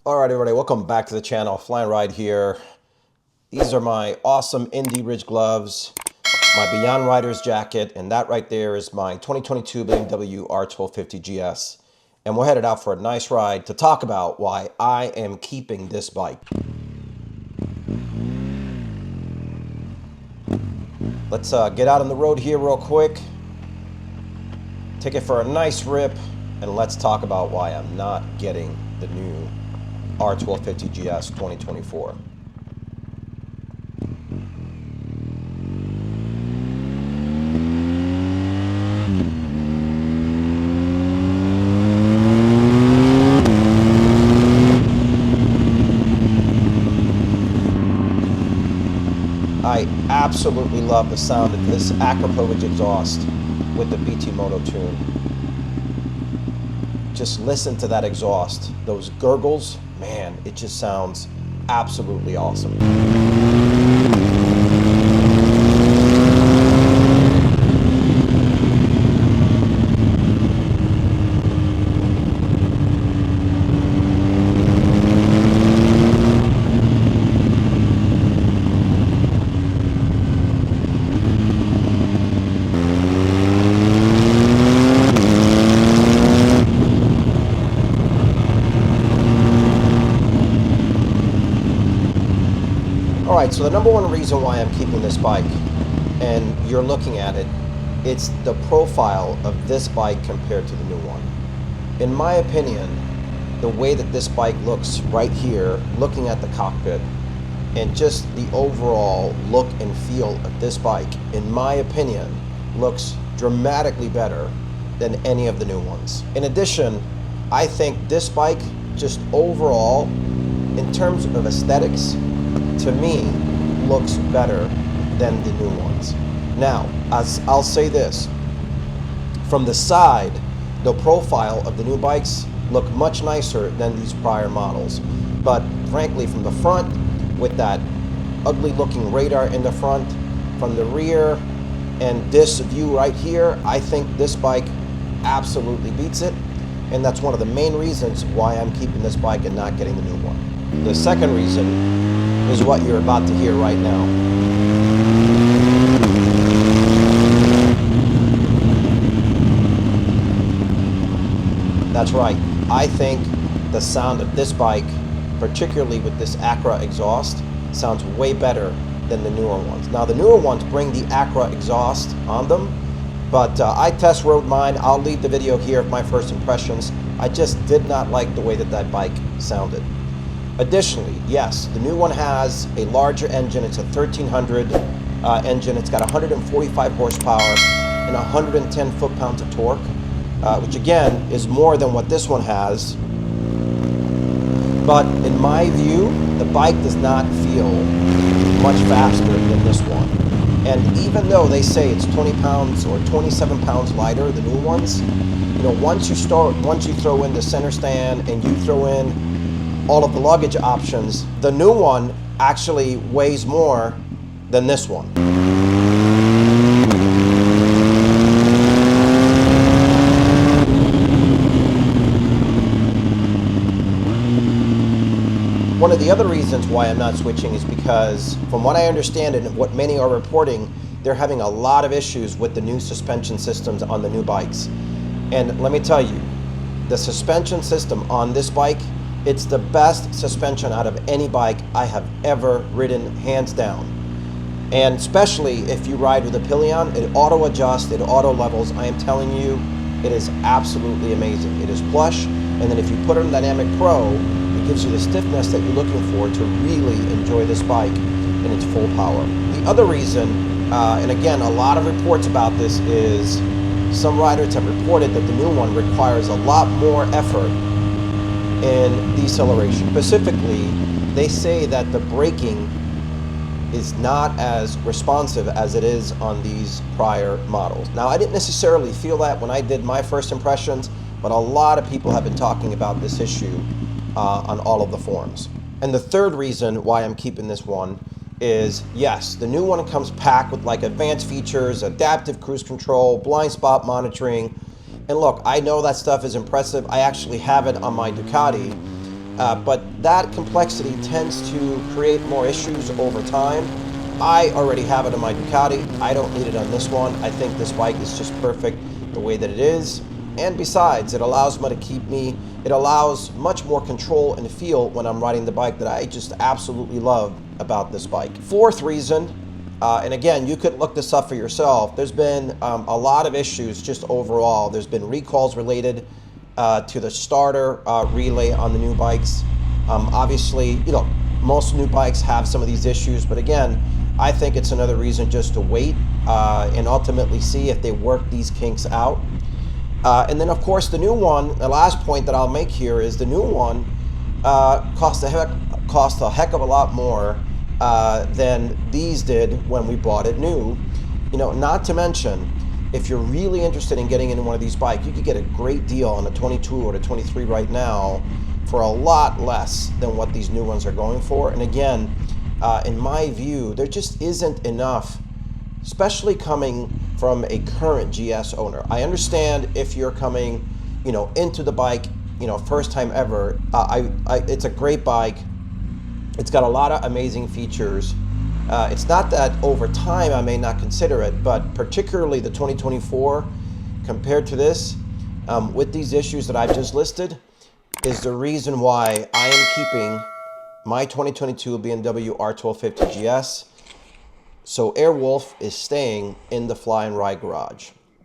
All right, everybody, welcome back to the channel. FLY&RIDE here. These are my awesome Indie Ridge gloves, my Beyond Riders jacket, and that right there is my 2022 BMW R1250 GS. And we're headed out for a nice ride to talk about why I am keeping this bike. Let's get out on the road here real quick, take it for a nice rip, and let's talk about why I'm not getting the new R1250 GS 2024. I absolutely love the sound of this Acropovich exhaust with the BT Moto tune. Just listen to that exhaust, those gurgles, man, it just sounds absolutely awesome. Alright, so the number one reason why I'm keeping this bike, and you're looking at it, it's the profile of this bike compared to the new one. In my opinion, the way that this bike looks right here, looking at the cockpit, and just the overall look and feel of this bike, in my opinion, looks dramatically better than any of the new ones. In addition, I think this bike, just overall, in terms of aesthetics, to me, looks better than the new ones. Now, as I'll say this, from the side, the profile of the new bikes look much nicer than these prior models. But frankly, from the front, with that ugly looking radar in the front, from the rear, and this view right here, I think this bike absolutely beats it. And that's one of the main reasons why I'm keeping this bike and not getting the new one. The second reason is what you're about to hear right now. That's right. I think the sound of this bike, particularly with this Acra exhaust, sounds way better than the newer ones. Now, the newer ones bring the Acra exhaust on them, but I test rode mine. I'll leave the video here of my first impressions. I just did not like the way that that bike sounded. Additionally, yes, the new one has a larger engine. It's a 1300 engine. It's got 145 horsepower and 110 foot-pounds of torque, which again is more than what this one has. But in my view, the bike does not feel much faster than this one. And even though they say it's 20 pounds or 27 pounds lighter, the new ones, you know, once you throw in the center stand and you throw in all of the luggage options, the new one actually weighs more than this one. One of the other reasons why I'm not switching is because, from what I understand and what many are reporting, they're having a lot of issues with the new suspension systems on the new bikes. And let me tell you, the suspension system on this bike, it's the best suspension out of any bike I have ever ridden, hands down. And especially if you ride with a Pillion, it auto adjusts, it auto levels. I am telling you, it is absolutely amazing. It is plush, and then if you put it in Dynamic Pro, it gives you the stiffness that you're looking for to really enjoy this bike in its full power. The other reason, and again, a lot of reports about this, is some riders have reported that the new one requires a lot more effort in deceleration. Specifically, they say that the braking is not as responsive as it is on these prior models. Now, I didn't necessarily feel that when I did my first impressions, but a lot of people have been talking about this issue on all of the forums. And the third reason why I'm keeping this one is, yes, the new one comes packed with like advanced features, adaptive cruise control, blind spot monitoring. And look, I know that stuff is impressive. I actually have it on my Ducati. But that complexity tends to create more issues over time. I already have it on my Ducati. I don't need it on this one. I think this bike is just perfect the way that it is. And besides, it allows it allows much more control and feel when I'm riding the bike that I just absolutely love about this bike. Fourth reason, and again, you could look this up for yourself, there's been a lot of issues just overall. There's been recalls related to the starter relay on the new bikes. Obviously, you know, most new bikes have some of these issues, but again, I think it's another reason just to wait and ultimately see if they work these kinks out. And then, of course, the new one, the last point that I'll make here is the new one cost a heck of a lot more than these did when we bought it new. You know, not to mention, if you're really interested in getting into one of these bikes, you could get a great deal on a 22 or a 23 right now for a lot less than what these new ones are going for. And again, in my view, there just isn't enough, especially coming from a current GS owner. I understand if you're coming, you know, into the bike, you know, first time ever. It's a great bike. It's got a lot of amazing features. It's not that over time I may not consider it, but particularly the 2024 compared to this, with these issues that I've just listed, is the reason why I am keeping my 2022 BMW R1250 GS. So Airwolf is staying in the Fly and Ride garage.